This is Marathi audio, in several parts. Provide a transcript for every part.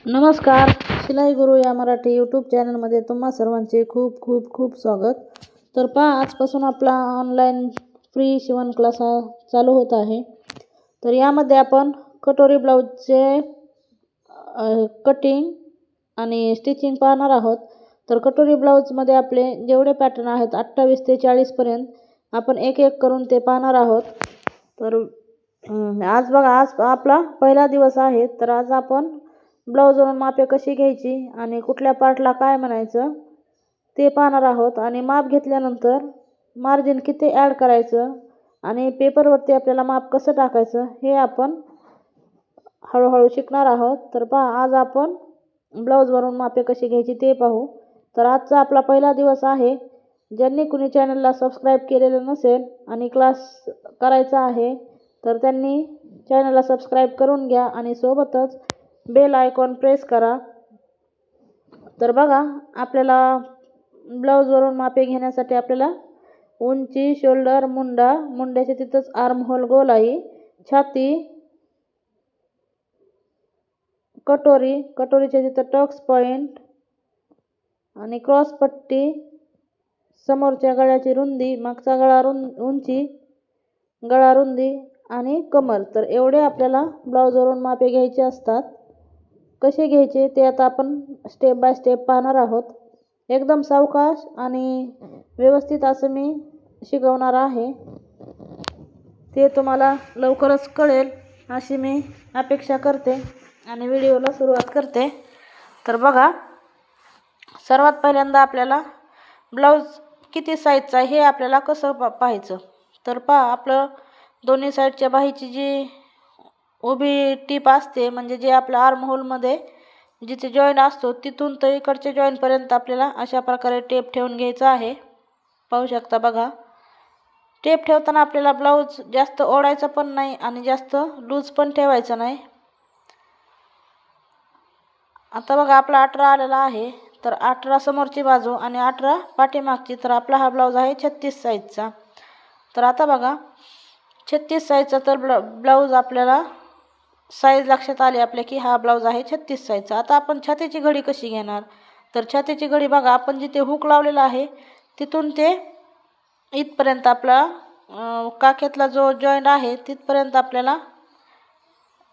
नमस्कार. शिलाई गुरु या मराठी यूट्यूब चॅनलमध्ये तुम्हा सर्वांचे खूप खूप खूप स्वागत. तर पहा, आजपासून आपला ऑनलाईन फ्री शिवण क्लास हा चालू होत आहे. तर यामध्ये आपण कटोरी ब्लाऊजचे कटिंग आणि स्टिचिंग पाहणार आहोत. तर कटोरी ब्लाऊजमध्ये आपले जेवढे पॅटर्न आहेत 28 ते 40 पर्यंत आपण एक एक करून ते पाहणार आहोत. तर आज बघा, आज आपला पहिला दिवस आहे. तर आज आपण ब्लाऊजवरून मापे कशी घ्यायची आणि कुठल्या पार्टला काय म्हणायचं ते पाहणार आहोत. आणि माप घेतल्यानंतर मार्जिन किती ॲड करायचं आणि पेपरवरती आपल्याला माप कसं टाकायचं हे आपण हळूहळू शिकणार आहोत. तर पहा, आज आपण ब्लाऊजवरून मापे कशी घ्यायची ते पाहू. तर आजचा आपला पहिला दिवस आहे. ज्यांनी कुणी चॅनलला सबस्क्राईब केलेलं नसेल आणि क्लास करायचा आहे तर त्यांनी चॅनलला सबस्क्राईब करून घ्या आणि सोबतच बेल आयकॉन प्रेस करा. तर बघा, आपल्याला ब्लाऊजवरून मापे घेण्यासाठी आपल्याला उंची, शोल्डर, मुंड्याच्या तिथंच आर्म होल, गोलाई, छाती, कटोरीच्या तिथं टक्स पॉईंट आणि क्रॉस पट्टी, समोरच्या गळ्याची रुंदी, मागचा गळा उंची, गळा रुंदी आणि कमर. तर एवढे आपल्याला ब्लाऊजवरून मापे घ्यायचे असतात. कसे घ्यायचे ते आता आपण स्टेप बाय स्टेप पाहणार आहोत. एकदम सावकाश आणि व्यवस्थित असं मी शिकवणार आहे. ते तुम्हाला लवकरच कळेल अशी मी अपेक्षा करते आणि व्हिडिओला सुरुवात करते. तर बघा, सर्वात पहिल्यांदा आपल्याला ब्लाऊज किती साईजचा हे आपल्याला कसं पाहायचं. तर पहा, आपलं दोन्ही साईडच्या बाहीची जी उभी टीप असते, म्हणजे जे आपल्या आर्म होलमध्ये जिथे जॉईंट असतो तिथून तर इकडच्या जॉईंटपर्यंत आपल्याला अशा प्रकारे टेप ठेवून घ्यायचा आहे. पाहू शकता बघा, टेप ठेवताना आपल्याला ब्लाऊज जास्त ओढायचा पण नाही आणि जास्त लूज पण ठेवायचा नाही. आता बघा, आपला 18 आलेला आहे. तर 18 समोरची बाजू आणि 18 पाठीमागची. तर आपला हा ब्लाऊज आहे 36 साईजचा. तर आता बघा, 36 साईजचा तर ब्लाऊज आपल्याला साईज लक्षात आली आपल्या की हा ब्लाऊज आहे 36 साईजचा. आता आपण छातीची घडी कशी घेणार. तर छातीची घडी बघा, आपण जिथे हुक लावलेला आहे तिथून ते इथपर्यंत आपला काखेतला जो जॉईंट आहे तिथपर्यंत आपल्याला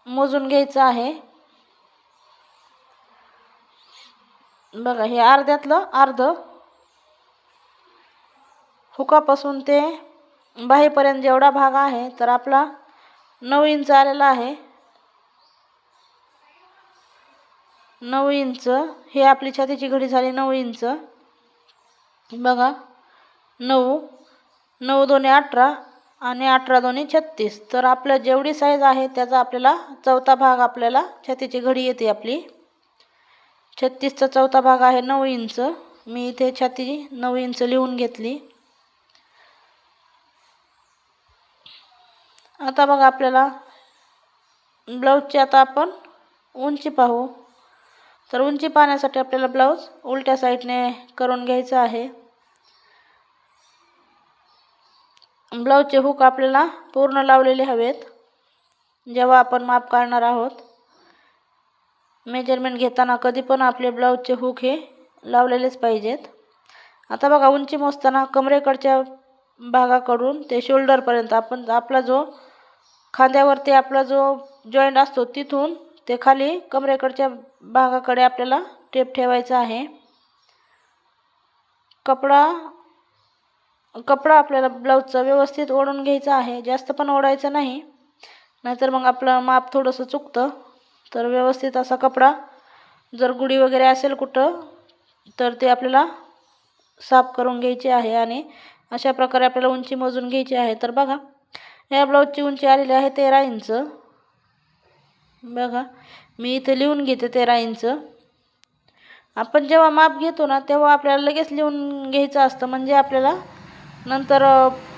मोजून घ्यायचं आहे. बघा, हे अर्ध्यातलं अर्ध हुकापासून ते बाहीपर्यंत जेवढा भाग आहे तर आपला 9 इंच आलेला आहे. 9 इंच हे आपली छातीची घडी झाली. 9 इंच बघा, 9 दोन्ही 18 आणि 18 दोन्ही 36. तर आपलं जेवढी साईज आहे त्याचा आपल्याला चौथा भाग आपल्याला छातीची घडी येते. आपली 36चा चौथा भाग आहे 9 इंच. मी इथे छाती 9 इंच लिहून घेतली. आता बघा, आपल्याला ब्लाऊजची आता आपण उंची पाहू. तर उंची पाहण्यासाठी आपल्याला ब्लाऊज उलट्या साईडने करून घ्यायचा आहे. ब्लाऊजचे हुक आपल्याला पूर्ण लावलेले हवेत जेव्हा आपण माप काढणार आहोत. मेजरमेंट घेताना कधी पण आपले ब्लाऊजचे हुक हे लावलेलेच पाहिजेत. आता बघा, उंची मोजताना कमरेकडच्या भागाकडून ते शोल्डरपर्यंत आपण आपला जो खांद्यावरती आपला जो जॉईंट असतो तिथून ते खाली कमरेकडच्या भागाकडे आपल्याला टेप ठेवायचा आहे. कपडा आपल्याला ब्लाऊजचा व्यवस्थित ओढून घ्यायचा आहे. जास्त पण ओढायचं नाही, नाहीतर मग आपलं माप थोडंसं चुकतं. तर व्यवस्थित असा कपडा, जर गुढी वगैरे असेल कुठं तर ते आपल्याला साफ करून घ्यायची आहे आणि अशा प्रकारे आपल्याला उंची मोजून घ्यायची आहे. तर बघा, या ब्लाऊजची उंची आलेली आहे 13 इंच. बघा, मी इथे लिहून घेते 13 इंच. आपण जेव्हा माप घेतो ना तेव्हा आपल्याला लगेच लिहून घ्यायचं असतं, म्हणजे आपल्याला नंतर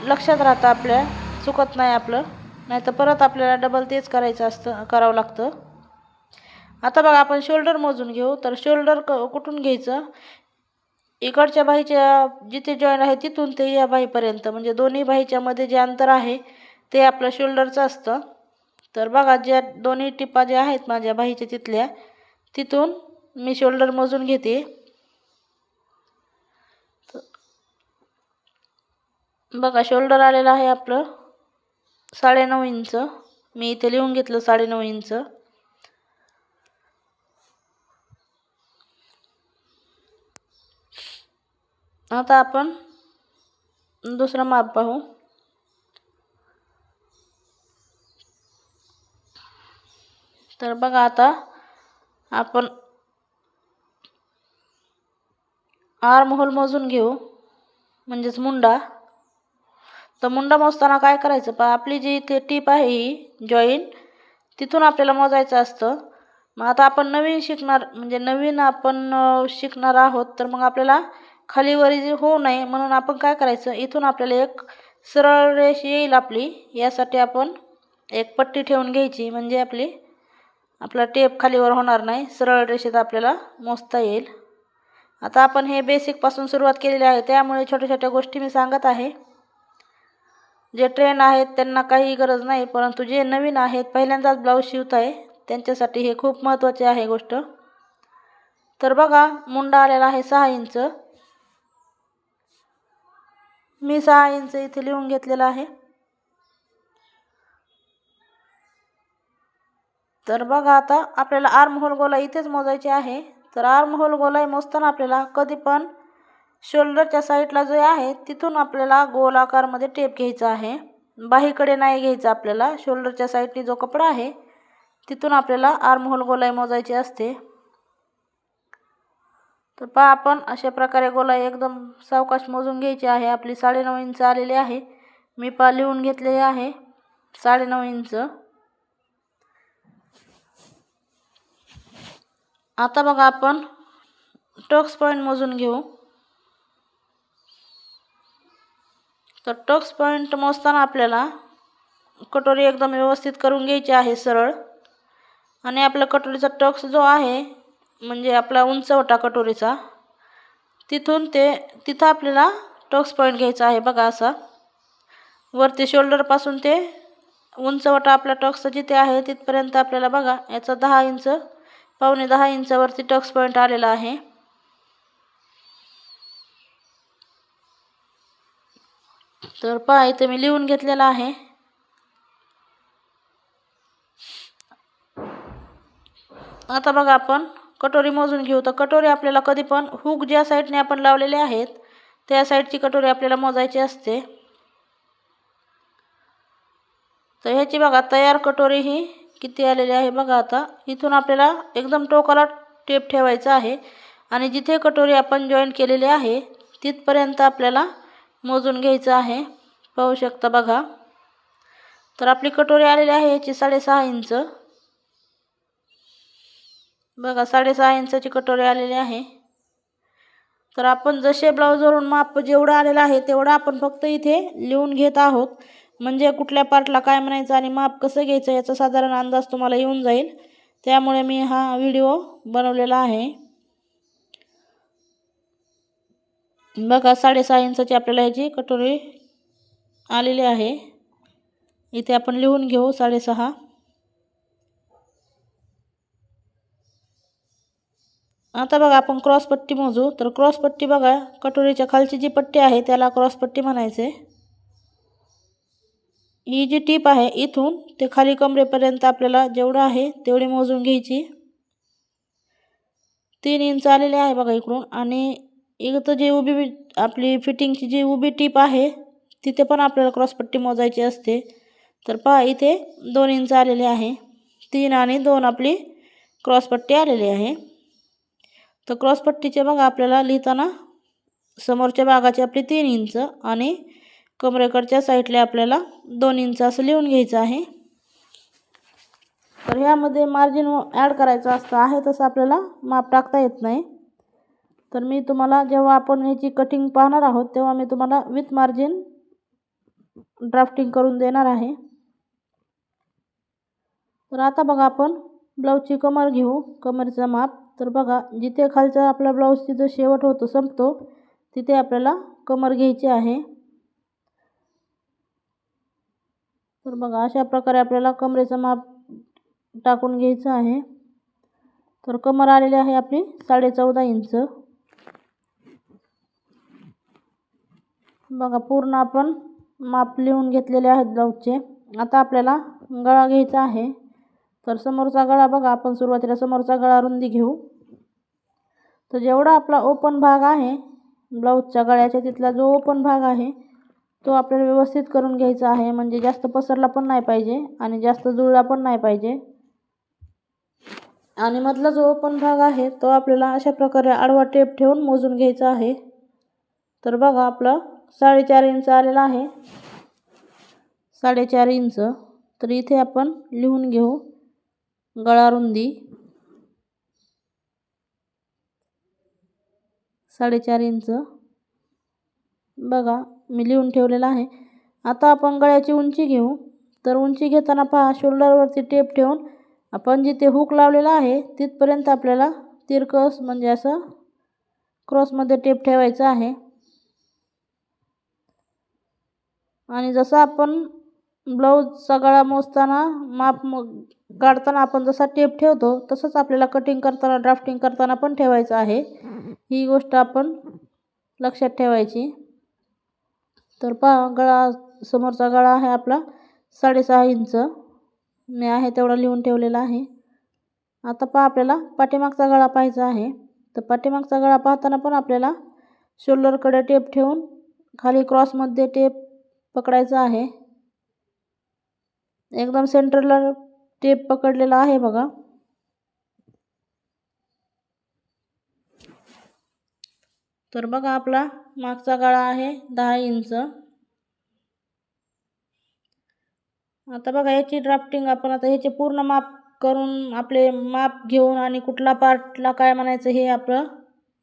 लक्षात राहतं, आपल्या चुकत नाही आपलं. नाही तर परत आपल्याला डबल तेच करावं लागतं. आता बघा, आपण शोल्डर मोजून घेऊ. तर शोल्डर कुठून घ्यायचं. इकडच्या बाहीच्या जिथे जॉईंट आहे तिथून ते या बाहीपर्यंत, म्हणजे दोन्ही बाहीच्या मध्ये जे अंतर आहे ते आपलं शोल्डरचं असतं. तर बघा, ज्या दोन्ही टिपा ज्या आहेत माझ्या बाहीच्या तिथल्या तिथून मी शोल्डर मोजून घेते. बघा शोल्डर आलेलं आहे आपलं 9.5 इंच. मी इथे लिहून घेतलं 9.5 इंच. आता आपण दुसरं माप पाहू. तर बघा आता आपण आर्म होल मोजून घेऊ, म्हणजेच मुंडा. तर मुंडा मोजताना काय करायचं पहा, आपली जी इथे टीप आहे ही जॉईंट, तिथून आपल्याला मोजायचं असतं. मग आता आपण नवीन शिकणार आहोत, तर मग आपल्याला खालीवरी होऊ नये म्हणून आपण काय करायचं, इथून आपल्याला एक सरळ रेष येईल आपली, यासाठी आपण एक पट्टी ठेवून घ्यायची, म्हणजे आपला टेप खालीवर होणार नाही, सरळ रेषेत आपल्याला मोजता येईल. आता आपण हे बेसिकपासून सुरुवात केलेली आहे, त्यामुळे छोट्या छोट्या गोष्टी मी सांगत आहे. जे ट्रेन आहेत त्यांना काही गरज नाही, परंतु जे नवीन आहेत, पहिल्यांदाच ब्लाऊज शिवत आहे, त्यांच्यासाठी हे खूप महत्त्वाचे आहे गोष्ट. तर बघा मुंडा आलेला आहे 6 इंच. मी 6 इंच इथे लिहून घेतलेला आहे. तर बघा आता आपल्याला आर्म होल गोलाई इथेच मोजायची आहे. तर आर्म होल गोलाई मोजताना आपल्याला कधी पण शोल्डरच्या साईडला जो आहे तिथून आपल्याला गोल आकारमध्ये टेप घ्यायचा आहे, बाहीकडे नाही घ्यायचा आपल्याला. शोल्डरच्या साईडनी जो कपडा आहे तिथून आपल्याला आर्म होल गोलाई मोजायची असते. तर पहा आपण अशा प्रकारे गोलाई एकदम सावकाश मोजून घ्यायची आहे. आपली 9.5 इंच आलेली आहे. मी लिहून घेतलेली आहे 9.5 इंच. आता बघा आपण टक्स पॉईंट मोजून घेऊ. तर टक्स पॉईंट मोजताना आपल्याला कटोरी एकदम व्यवस्थित करून घ्यायची आहे सरळ, आणि आपल्या कटोरीचा टक्स जो आहे म्हणजे आपला उंचवटा कटोरीचा, तिथं आपल्याला टक्स पॉईंट घ्यायचा आहे. बघा असा वरती शोल्डरपासून ते उंचवटा आपल्या टक्स जिथे आहे तिथपर्यंत आपल्याला बघा याचा 10 इंच, पावणे 10 इंचावरती टक्स पॉईंट आलेला आहे. तर पहा इथे मी लिहून घेतलेला आहे. आता बघा आपण कटोरी मोजून घेऊ. तर कटोरी आपल्याला कधी पण हुक ज्या साईडने आपण लावलेले आहेत त्या साईडची कटोरी आपल्याला मोजायची असते. तर ह्याची बघा तयार कटोरी ही किती आलेली आहे बघा. आता इथून आपल्याला एकदम टोकाला टेप ठेवायचा आहे, आणि जिथे कटोरी आपण जॉईंट केलेली आहे तिथपर्यंत आपल्याला मोजून घ्यायचं आहे. पाहू शकता बघा. तर आपली कटोरी आलेली आहे याची 6.5 इंच. बघा 6.5 इंचाची कटोरी आलेली आहे. तर आपण जसे ब्लाऊजवरून माप जेवढं आलेलं आहे तेवढं आपण फक्त इथे लिहून घेत आहोत, म्हणजे कुठल्या पार्टला काय म्हणायचं आणि माप कसं घ्यायचं याचा साधारण अंदाज तुम्हाला येऊन जाईल. त्यामुळे मी हा व्हिडिओ बनवलेला आहे. बघा 6.5 इंचाची आपल्याला ह्याची कटोरी आलेली आहे. इथे आपण लिहून घेऊ 6.5. आता बघा आपण क्रॉस पट्टी मोजू. तर क्रॉस पट्टी बघा, कटोरीच्या खालची जी पट्टी आहे त्याला क्रॉस पट्टी म्हणायचे. ही जी टीप आहे इथून ते खाली कमरेपर्यंत आपल्याला जेवढं आहे तेवढी मोजून घ्यायची. 3 इंच आलेले आहे बघा इकडून. आणि इथं जी उभी आपली फिटिंगची जी उभी टीप आहे तिथे पण आपल्याला क्रॉस पट्टी मोजायची असते. तर पहा इथे 2 इंच आलेले आहे. 3 आणि 2 आपली क्रॉस पट्टी आलेली आहे. तर क्रॉस पट्टीचे बघा आपल्याला लिहिताना समोरच्या भागाची आपली 3 इंच आणि कमरेकडच्या साईडला आपल्याला 2 इंच असं लिहून घ्यायचं आहे. तर ह्यामध्ये मार्जिन ॲड करायचं असतं आहे, तसं आपल्याला माप टाकता येत नाही. तर मी तुम्हाला जेव्हा आपण ह्याची कटिंग पाहणार आहोत तेव्हा मी तुम्हाला विथ मार्जिन ड्राफ्टिंग करून देणार आहे. तर आता बघा आपण ब्लाऊजची कमर घेऊ, कमरेचा माप. तर बघा जिथे खालचा आपला ब्लाऊज तिथं शेवट होतो संपतो तिथे आपल्याला कमर घ्यायची आहे. तर बघा अशा प्रकारे आपल्याला कमरेचं माप टाकून घ्यायचं आहे. तर कमर आलेली आहे आपली 14.5 इंच. बघा पूर्ण आपण माप लिहून घेतलेले आहेत ब्लाऊजचे. आता आपल्याला गळा घ्यायचा आहे. तर समोरचा गळा बघा, आपण सुरुवातीला समोरचा गळा रुंदी घेऊ. तर जेवढा आपला ओपन भाग आहे ब्लाऊजच्या गळ्याच्या, तिथला जो ओपन भाग आहे तो आपल्याला व्यवस्थित करून घ्यायचा आहे. म्हणजे जास्त पसरला पण नाही पाहिजे आणि जास्त जुळला पण नाही पाहिजे. आणि मधला जो ओपन भाग आहे तो आपल्याला अशा प्रकारे आडवा टेप ठेवून मोजून घ्यायचा आहे. तर बघा आपला 4.5 इंच आलेला आहे. 4.5 इंच. तर इथे आपण लिहून घेऊ गळा रुंदी 4.5 इंच. बघा मी लिहून ठेवलेला आहे. आता आपण गळ्याची उंची घेऊ. तर उंची घेताना पहा, शोल्डरवरती टेप ठेवून आपण जिथे हुक लावलेला आहे तिथपर्यंत आपल्याला तिरकस म्हणजे असं क्रॉसमध्ये टेप ठेवायचा आहे. आणि जसं आपण ब्लाऊजचा गळा मोजताना माप काढताना आपण जसा टेप ठेवतो तसंच आपल्याला कटिंग करताना ड्राफ्टिंग करताना पण ठेवायचं आहे. ही गोष्ट आपण लक्षात ठेवायची. तर पहा गळा, समोरचा गळा आहे आपला 6.5 इंच. मी आहे तेवढा लिहून ठेवलेला आहे. आता पहा आपल्याला पाठीमागचा गळा पाहायचा आहे. तर पाठीमागचा गळा पाहताना पण आपल्याला शोल्डरकडे टेप ठेवून खाली क्रॉसमध्ये टेप पकडायचा आहे. एकदम सेंटरला टेप पकडलेला आहे बघा. तर बघा आपला मागचा गळा आहे 10 इंच. आता बघा याची ड्राफ्टिंग आपण आता ह्याचे पूर्ण माप करून आपले माप घेऊन आणि कुठला पार्टला काय म्हणायचं हे आपलं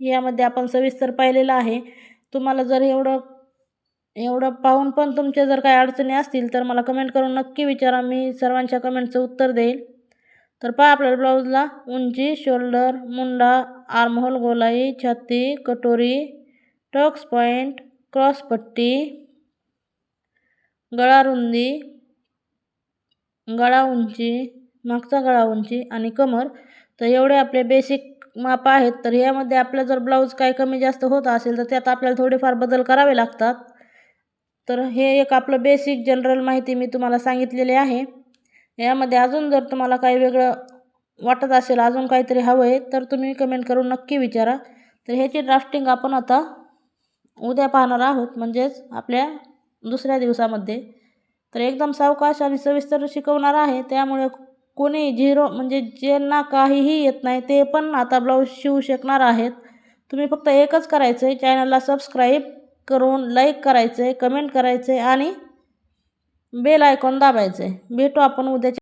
यामध्ये आपण सविस्तर पाहिलेलं आहे. तुम्हाला जर एवढं पाहून पण तुमच्या जर काही अडचणी असतील तर मला कमेंट करून नक्की विचारा. मी सर्वांच्या कमेंटचं उत्तर देईल. तर पहा आपल्याला ब्लाऊजला उंची, शोल्डर, मुंडा, आर्महोल, गोलाई, छाती, कटोरी, टक्स पॉईंट, क्रॉस पट्टी, गळा रुंदी, गळा उंची, मागचा गळा उंची आणि कमर. तर एवढे आपले बेसिक माप आहेत. तर यामध्ये आपलं जर ब्लाऊज काही कमी जास्त होत असेल तर त्यात आपल्याला थोडेफार बदल करावे लागतात. तर हे एक आपलं बेसिक जनरल माहिती मी तुम्हाला सांगितलेली आहे. यामध्ये अजून जर तुम्हाला काही वेगळं वाटत असेल, अजून काहीतरी हवं आहे तर तुम्ही कमेंट करून नक्की विचारा. तर ह्याची ड्राफ्टिंग आपण आता उद्या पाहणार आहोत, म्हणजेच आपल्या दुसऱ्या दिवसामध्ये. तर एकदम सावकाश आणि सविस्तर शिकवणार आहे. त्यामुळे कोणी म्हणजे ज्यांना काहीही येत नाही ते पण आता ब्लाऊज शिवू शकणार आहेत. तुम्ही फक्त एकच करायचं आहे, चॅनलला सबस्क्राईब करून लाईक करायचं आहे, कमेंट करायचं आहे आणि बेल आयकॉन दाबायचं आहे. भेटू आपण उद्याच्या